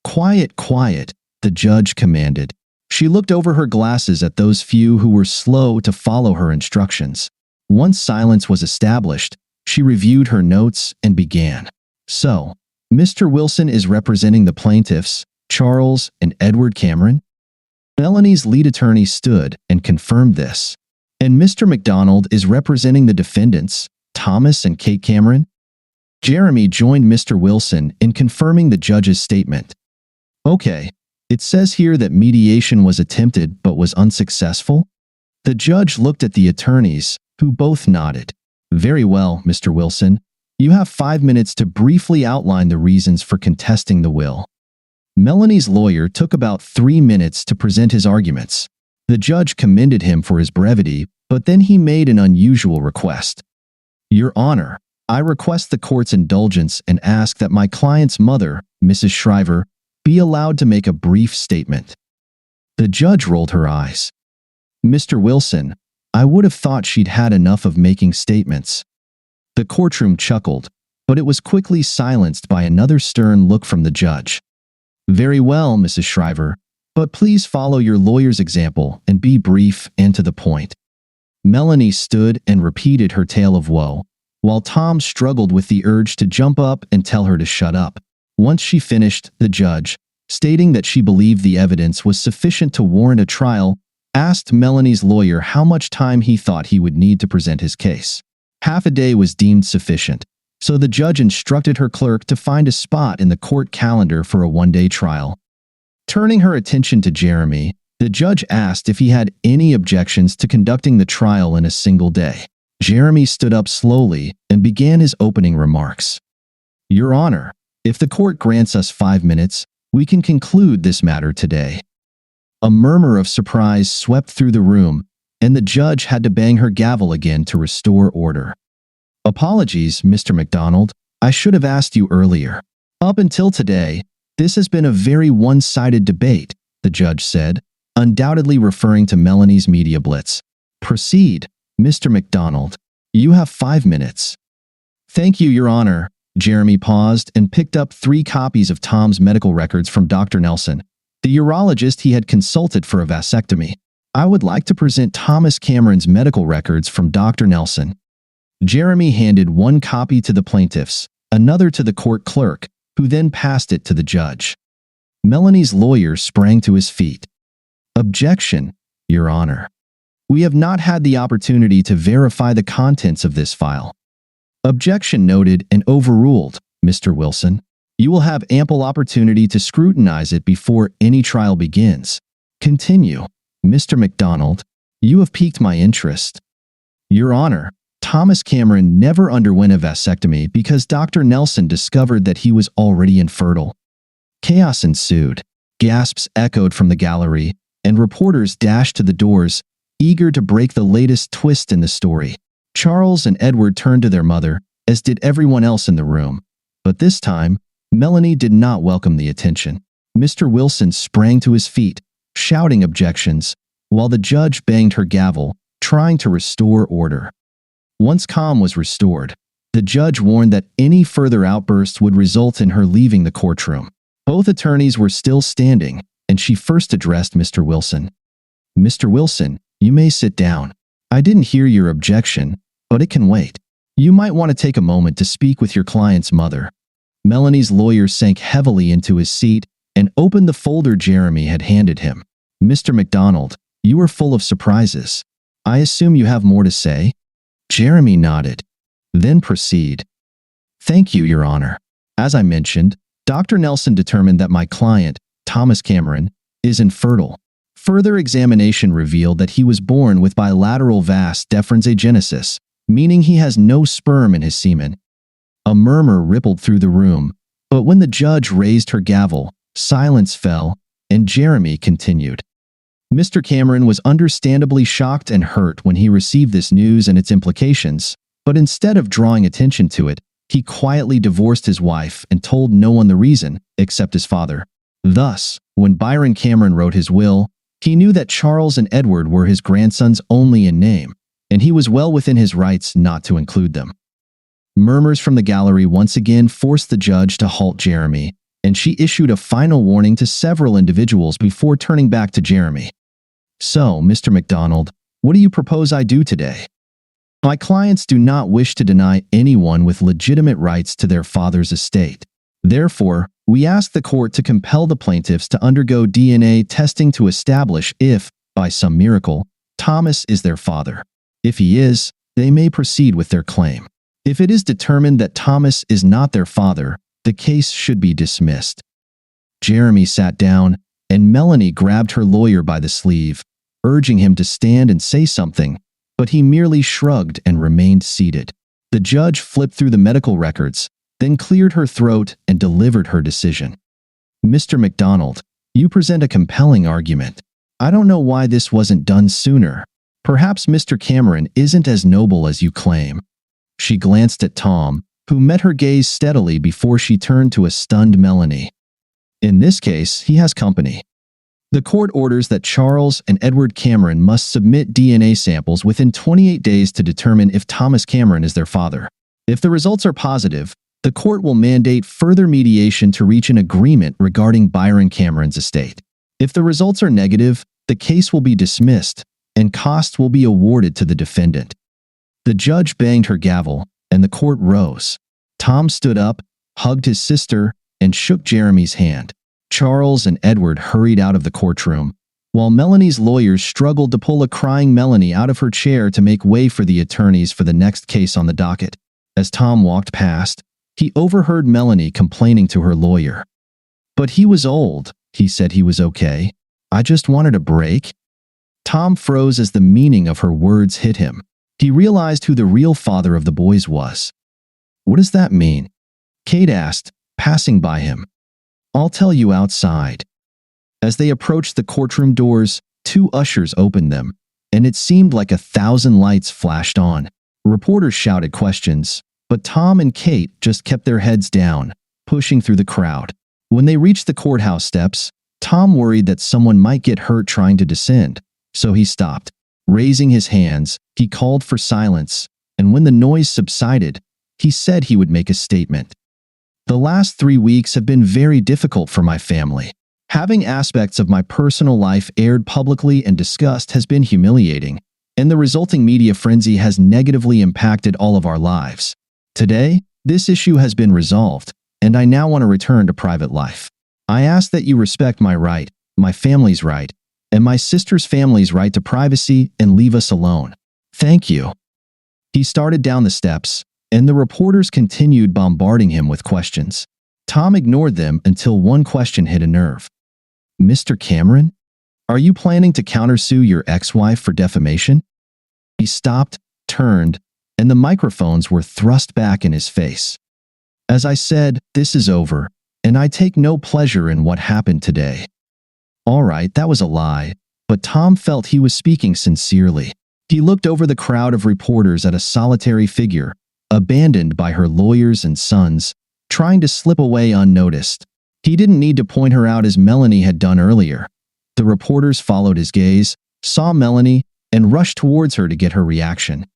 Speaker 2: "Quiet, quiet," the judge commanded. She looked over her glasses at those few who were slow to follow her instructions. Once silence was established, she reviewed her notes and began. "So, Mr. Wilson is representing the plaintiffs, Charles and Edward Cameron?" Melanie's lead attorney stood and confirmed this. "And Mr. McDonald is representing the defendants, Thomas and Kate Cameron?" Jeremy joined Mr. Wilson in confirming the judge's statement. "Okay, it says here that mediation was attempted but was unsuccessful?" The judge looked at the attorneys, who both nodded. "Very well, Mr. Wilson. You have 5 minutes to briefly outline the reasons for contesting the will." Melanie's lawyer took about 3 minutes to present his arguments. The judge commended him for his brevity, but then he made an unusual request. "Your Honor, I request the court's indulgence and ask that my client's mother, Mrs. Shriver, be allowed to make a brief statement." The judge rolled her eyes. "Mr. Wilson, I would have thought she'd had enough of making statements." The courtroom chuckled, but it was quickly silenced by another stern look from the judge. "Very well, Mrs. Shriver, but please follow your lawyer's example and be brief and to the point." Melanie stood and repeated her tale of woe. while Tom struggled with the urge to jump up and tell her to shut up. Once she finished, the judge, stating that she believed the evidence was sufficient to warrant a trial, asked Melanie's lawyer how much time he thought he would need to present his case. Half a day was deemed sufficient, so the judge instructed her clerk to find a spot in the court calendar for a one-day trial. Turning her attention to Jeremy, the judge asked if he had any objections to conducting the trial in a single day. Jeremy stood up slowly and began his opening remarks. "Your Honor, if the court grants us 5 minutes, we can conclude this matter today." A murmur of surprise swept through the room, and the judge had to bang her gavel again to restore order. "Apologies, Mr. McDonald. I should have asked you earlier. Up until today, this has been a very one-sided debate," the judge said, undoubtedly referring to Melanie's media blitz. "Proceed, Mr. McDonald. You have 5 minutes." "Thank you, Your Honor." Jeremy paused and picked up 3 copies of Tom's medical records from Dr. Nelson, the urologist he had consulted for a vasectomy. "I would like to present Thomas Cameron's medical records from Dr. Nelson." Jeremy handed 1 copy to the plaintiffs, another to the court clerk, who then passed it to the judge. Melanie's lawyer sprang to his feet. "Objection, Your Honor. We have not had the opportunity to verify the contents of this file." "Objection noted and overruled, Mr. Wilson. You will have ample opportunity to scrutinize it before any trial begins. Continue, Mr. McDonald. You have piqued my interest." "Your Honor, Thomas Cameron never underwent a vasectomy because Dr. Nelson discovered that he was already infertile." Chaos ensued. Gasps echoed from the gallery, and reporters dashed to the doors, eager to break the latest twist in the story. Charles and Edward turned to their mother, as did everyone else in the room. But this time, Melanie did not welcome the attention. Mr. Wilson sprang to his feet, shouting objections, while the judge banged her gavel, trying to restore order. Once calm was restored, the judge warned that any further outbursts would result in her leaving the courtroom. Both attorneys were still standing, and she first addressed Mr. Wilson. "Mr. Wilson, you may sit down. I didn't hear your objection, but it can wait. You might want to take a moment to speak with your client's mother." Melanie's lawyer sank heavily into his seat and opened the folder Jeremy had handed him. "Mr. McDonald, you are full of surprises. I assume you have more to say?" Jeremy nodded. "Then proceed." "Thank you, Your Honor. As I mentioned, Dr. Nelson determined that my client, Thomas Cameron, is infertile. Further examination revealed that he was born with bilateral vas deferens agenesis, meaning he has no sperm in his semen." A murmur rippled through the room, but when the judge raised her gavel, silence fell, and Jeremy continued. "Mr. Cameron was understandably shocked and hurt when he received this news and its implications, but instead of drawing attention to it, he quietly divorced his wife and told no one the reason, except his father. Thus, when Byron Cameron wrote his will, he knew that Charles and Edward were his grandsons only in name, and he was well within his rights not to include them." Murmurs from the gallery once again forced the judge to halt Jeremy, and she issued a final warning to several individuals before turning back to Jeremy. "So, Mr. McDonald, what do you propose I do today? My clients do not wish to deny anyone with legitimate rights to their father's estate. Therefore, we ask the court to compel the plaintiffs to undergo DNA testing to establish if, by some miracle, Thomas is their father. If he is, they may proceed with their claim. If it is determined that Thomas is not their father, the case should be dismissed." Jeremy sat down, and Melanie grabbed her lawyer by the sleeve, urging him to stand and say something, but he merely shrugged and remained seated. The judge flipped through the medical records, then cleared her throat and delivered her decision. "Mr. McDonald, you present a compelling argument. I don't know why this wasn't done sooner. Perhaps Mr. Cameron isn't as noble as you claim." She glanced at Tom, who met her gaze steadily before she turned to a stunned Melanie. "In this case, he has company. The court orders that Charles and Edward Cameron must submit DNA samples within 28 days to determine if Thomas Cameron is their father. If the results are positive, the court will mandate further mediation to reach an agreement regarding Byron Cameron's estate. If the results are negative, the case will be dismissed, and costs will be awarded to the defendant." The judge banged her gavel, and the court rose. Tom stood up, hugged his sister, and shook Jeremy's hand. Charles and Edward hurried out of the courtroom, while Melanie's lawyers struggled to pull a crying Melanie out of her chair to make way for the attorneys for the next case on the docket. As Tom walked past, he overheard Melanie complaining to her lawyer. "But he was old," he said. "He was okay. I just wanted a break." Tom froze as the meaning of her words hit him. He realized who the real father of the boys was. "What does that mean?" Kate asked, passing by him. "I'll tell you outside." As they approached the courtroom doors, 2 ushers opened them, and it seemed like 1,000 lights flashed on. Reporters shouted questions, but Tom and Kate just kept their heads down, pushing through the crowd. When they reached the courthouse steps, Tom worried that someone might get hurt trying to descend, so he stopped. Raising his hands, he called for silence, and when the noise subsided, he said he would make a statement. "The last 3 weeks have been very difficult for my family. Having aspects of my personal life aired publicly and discussed has been humiliating, and the resulting media frenzy has negatively impacted all of our lives. Today, this issue has been resolved, and I now want to return to private life. I ask that you respect my right, my family's right, and my sister's family's right to privacy and leave us alone. Thank you." He started down the steps, and the reporters continued bombarding him with questions. Tom ignored them until one question hit a nerve. "Mr. Cameron, are you planning to countersue your ex-wife for defamation?" He stopped, turned, and the microphones were thrust back in his face. "As I said, this is over, and I take no pleasure in what happened today." All right, that was a lie, but Tom felt he was speaking sincerely. He looked over the crowd of reporters at a solitary figure, abandoned by her lawyers and sons, trying to slip away unnoticed. He didn't need to point her out as Melanie had done earlier. The reporters followed his gaze, saw Melanie, and rushed towards her to get her reaction.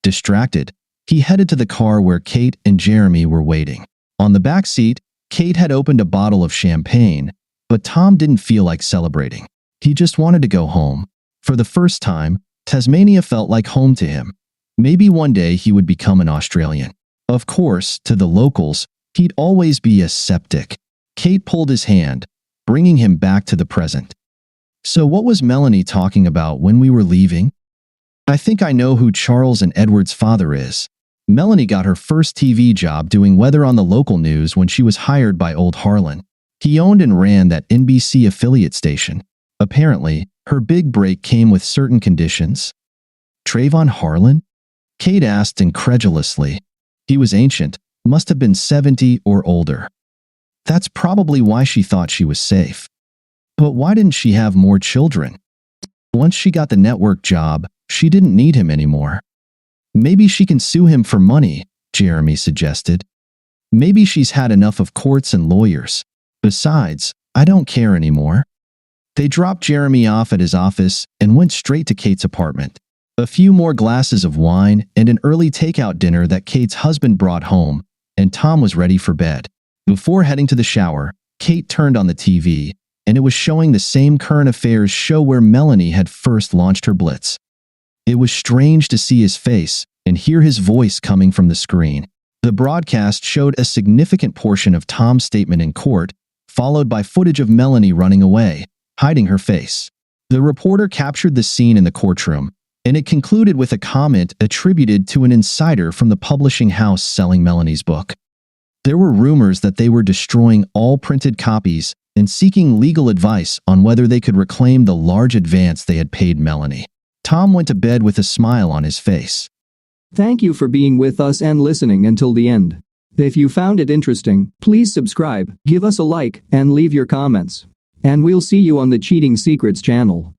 Speaker 2: Distracted, he headed to the car where Kate and Jeremy were waiting. On the back seat, Kate had opened a bottle of champagne, but Tom didn't feel like celebrating. He just wanted to go home. For the first time, Tasmania felt like home to him. Maybe one day he would become an Australian. Of course, to the locals, he'd always be a septic. Kate pulled his hand, bringing him back to the present. "So what was Melanie talking about when we were leaving?" "I think I know who Charles and Edward's father is. Melanie got her first TV job doing weather on the local news when she was hired by old Harlan. He owned and ran that NBC affiliate station. Apparently, her big break came with certain conditions." "Trayvon Harlan?" Kate asked incredulously. "He was ancient, must have been 70 or older." That's probably why she thought she was safe. But why didn't she have more children? Once she got the network job, she didn't need him anymore. "Maybe she can sue him for money," Jeremy suggested. "Maybe she's had enough of courts and lawyers. Besides, I don't care anymore." They dropped Jeremy off at his office and went straight to Kate's apartment. A few more glasses of wine and an early takeout dinner that Kate's husband brought home, and Tom was ready for bed. Before heading to the shower, Kate turned on the TV, and it was showing the same current affairs show where Melanie had first launched her blitz. It was strange to see his face and hear his voice coming from the screen. The broadcast showed a significant portion of Tom's statement in court, followed by footage of Melanie running away, hiding her face. The reporter captured the scene in the courtroom, and it concluded with a comment attributed to an insider from the publishing house selling Melanie's book. There were rumors that they were destroying all printed copies and seeking legal advice on whether they could reclaim the large advance they had paid Melanie. Tom went to bed with a smile on his face.
Speaker 1: Thank you for being with us and listening until the end. If you found it interesting, please subscribe, give us a like, and leave your comments. And we'll see you on the Cheating Secrets channel.